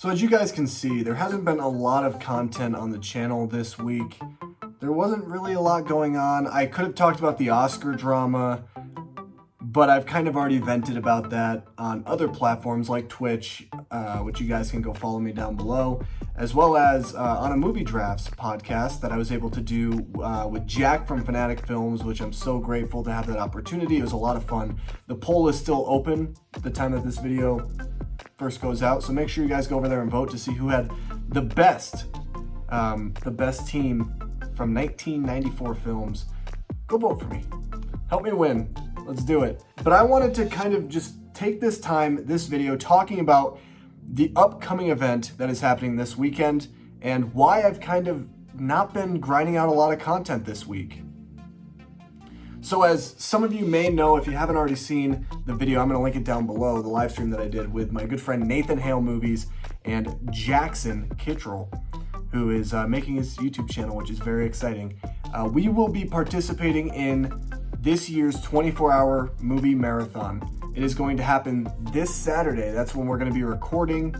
So as you guys can see, there hasn't been a lot of content on the channel this week. There wasn't really a lot going on. I could have talked about the Oscar drama, but I've kind of already vented about that on other platforms like Twitch, which you guys can go follow me down below, as well as on a Movie Drafts podcast that I was able to do with Jack from Fanatic Films, which I'm so grateful to have that opportunity. It was a lot of fun. The poll is still open at the time that this video first goes out, so make sure you guys go over there and vote to see who had the best team from 1994 films. Go vote for me. Help me win. Let's do it. But I wanted to kind of just take this video, talking about the upcoming event that is happening this weekend and why I've kind of not been grinding out a lot of content this week. So as some of you may know, if you haven't already seen the video, I'm going to link it down below, the live stream that I did with my good friend Nathan Hale Movies and Jackson Kittrell, who is making his YouTube channel, which is very exciting. We will be participating in this year's 24-hour movie marathon. It is going to happen this Saturday. That's when we're going to be recording.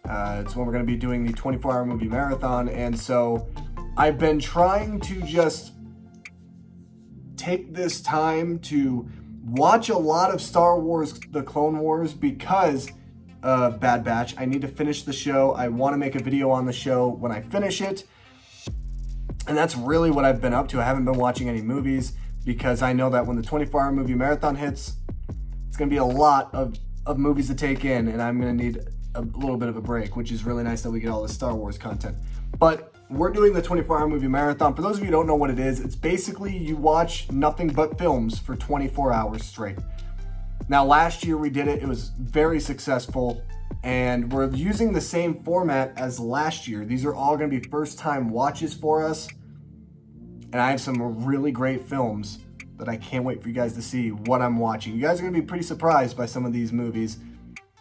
It's when we're going to be doing the 24-hour movie marathon. And so I've been trying to just take this time to watch a lot of Star Wars The Clone Wars because of Bad Batch. I need to finish the show. I want to make a video on the show when I finish it. And that's really what I've been up to. I haven't been watching any movies because I know that when the 24-hour movie marathon hits, it's going to be a lot of movies to take in, and I'm going to need a little bit of a break, which is really nice that we get all this Star Wars content. But we're doing the 24-hour movie marathon. For those of you who don't know what it is, it's basically you watch nothing but films for 24 hours straight. Now, last year we did it. It was very successful, and we're using the same format as last year. These are all going to be first-time watches for us, and I have some really great films that I can't wait for you guys to see what I'm watching. You guys are going to be pretty surprised by some of these movies,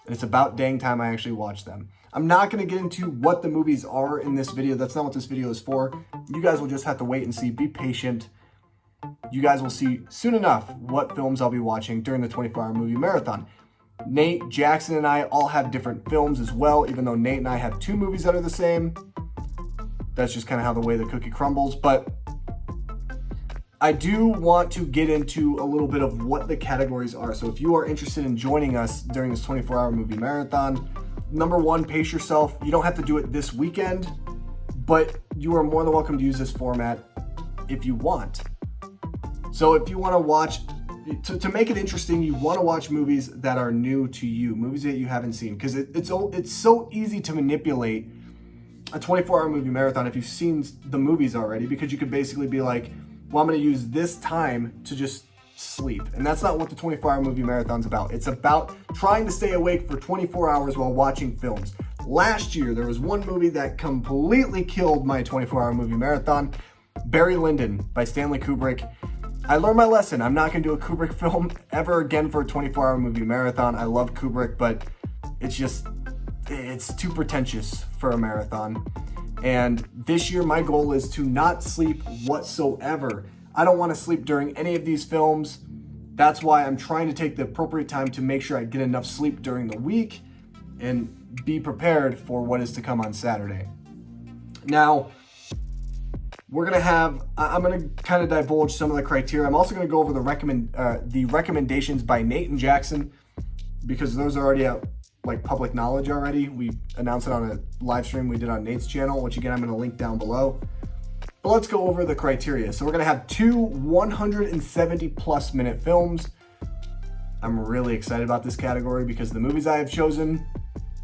and it's about dang time I actually watch them. I'm not going to get into what the movies are in this video. That's not what this video is for. You guys will just have to wait and see. Be patient. You guys will see soon enough what films I'll be watching during the 24-hour movie marathon. Nate, Jackson, and I all have different films as well, even though Nate and I have two movies that are the same. That's just kind of how the way the cookie crumbles. But I do want to get into a little bit of what the categories are. So if you are interested in joining us during this 24-hour movie marathon, number one, pace yourself. You don't have to do it this weekend, but you are more than welcome to use this format if you want. So if you want to watch, to make it interesting, you want to watch movies that are new to you, movies that you haven't seen, because it's so easy to manipulate a 24-hour movie marathon if you've seen the movies already, because you could basically be like, well, I'm going to use this time to just sleep. And that's not what the 24-hour movie marathon's about. It's about trying to stay awake for 24 hours while watching films. Last year, there was one movie that completely killed my 24-hour movie marathon, Barry Lyndon by Stanley Kubrick. I learned my lesson. I'm not going to do a Kubrick film ever again for a 24-hour movie marathon. I love Kubrick, but it's too pretentious for a marathon. And this year, my goal is to not sleep whatsoever. I don't want to sleep during any of these films. That's why I'm trying to take the appropriate time to make sure I get enough sleep during the week and be prepared for what is to come on Saturday. Now, I'm going to kind of divulge some of the criteria. I'm also going to go over the recommendations by Nate and Jackson, because those are already out, like public knowledge already. We announced it on a live stream we did on Nate's channel, which again, I'm going to link down below. But let's go over the criteria. So we're going to have two 170 plus minute films. I'm really excited about this category because the movies I have chosen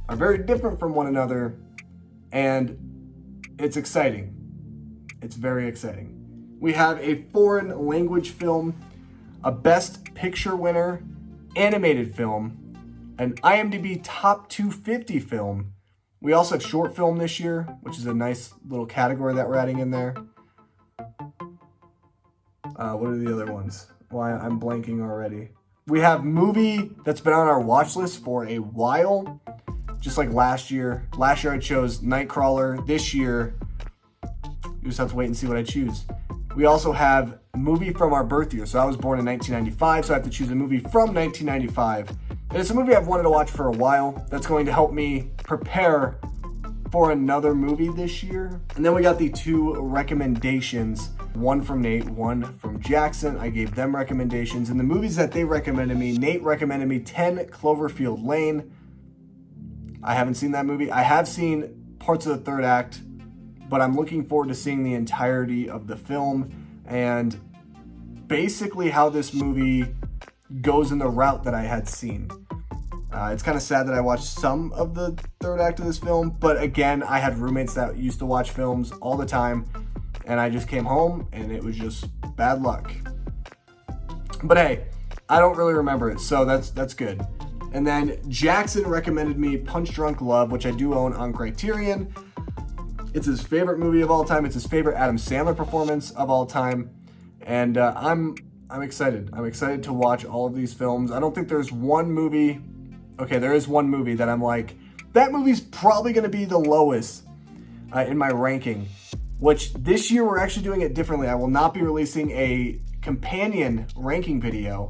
are very different from one another, and it's exciting. It's very exciting. We have a foreign language film, a Best Picture winner, animated film, an IMDb Top 250 film. We also have short film this year, which is a nice little category that we're adding in there. What are the other ones? Why, I'm blanking already. We have movie that's been on our watch list for a while, just like last year. Last year I chose Nightcrawler. This year, you just have to wait and see what I choose. We also have movie from our birth year. So I was born in 1995, so I have to choose a movie from 1995. And it's a movie I've wanted to watch for a while that's going to help me prepare for another movie this year. And then we got the 2 recommendations, one from Nate, one from Jackson. I gave them recommendations. And the movies that they recommended me, Nate recommended me 10 Cloverfield Lane. I haven't seen that movie. I have seen parts of the third act, but I'm looking forward to seeing the entirety of the film and basically how this movie goes in the route that I had seen. It's kind of sad that I watched some of the third act of this film, but again, I had roommates that used to watch films all the time, and I just came home and it was just bad luck. But hey, I don't really remember it, so that's good. And then Jackson recommended me Punch Drunk Love, which I do own on Criterion. It's his favorite movie of all time. It's his favorite Adam Sandler performance of all time. And I'm excited. I'm excited to watch all of these films. I don't think there's one movie. Okay, there is one movie that I'm like, that movie's probably going to be the lowest in my ranking, which this year we're actually doing it differently. I will not be releasing a companion ranking video.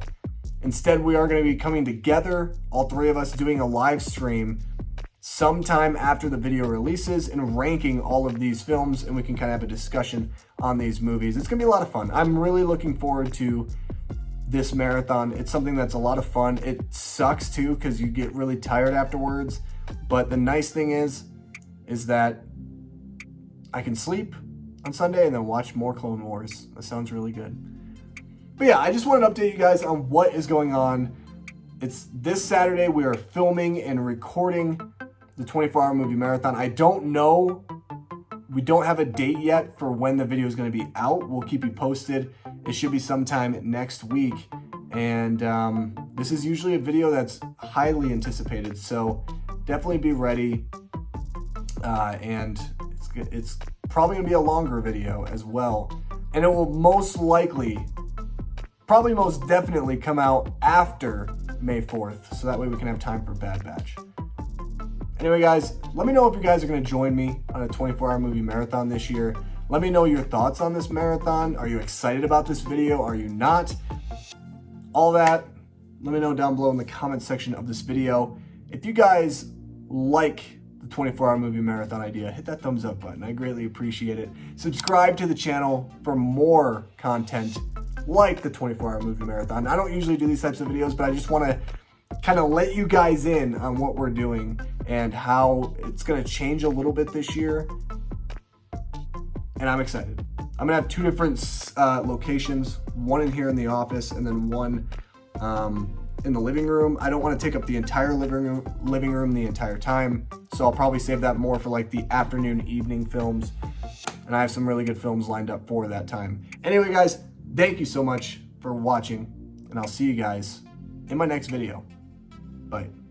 Instead, we are going to be coming together, all 3 of us doing a live stream sometime after the video releases and ranking all of these films, and we can kind of have a discussion on these movies. It's going to be a lot of fun. I'm really looking forward to this marathon. It's something that's a lot of fun. It sucks too because you get really tired afterwards, but the nice thing is that I can sleep on Sunday and then watch more Clone Wars. That sounds really good. But yeah, I just wanted to update you guys on what is going on. It's this Saturday. We are filming and recording the 24-hour movie marathon. I don't know. We don't have a date yet for when the video is going to be out. We'll keep you posted. It should be sometime next week. And this is usually a video that's highly anticipated. So definitely be ready. And it's probably going to be a longer video as well. And it will most likely, probably most definitely come out after May 4th. So that way we can have time for Bad Batch. Anyway, guys, let me know if you guys are going to join me on a 24-hour movie marathon this year. Let me know your thoughts on this marathon. Are you excited about this video? Are you not? All that, let me know down below in the comment section of this video. If you guys like the 24-hour movie marathon idea, hit that thumbs up button. I greatly appreciate it. Subscribe to the channel for more content like the 24-hour movie marathon. I don't usually do these types of videos, but I just want to kind of let you guys in on what we're doing and how it's going to change a little bit this year. And I'm excited. I'm going to have 2 different locations, one in here in the office and then one in the living room. I don't want to take up the entire living room the entire time, so I'll probably save that more for like the afternoon, evening films. And I have some really good films lined up for that time. Anyway, guys, thank you so much for watching, and I'll see you guys in my next video. Bye.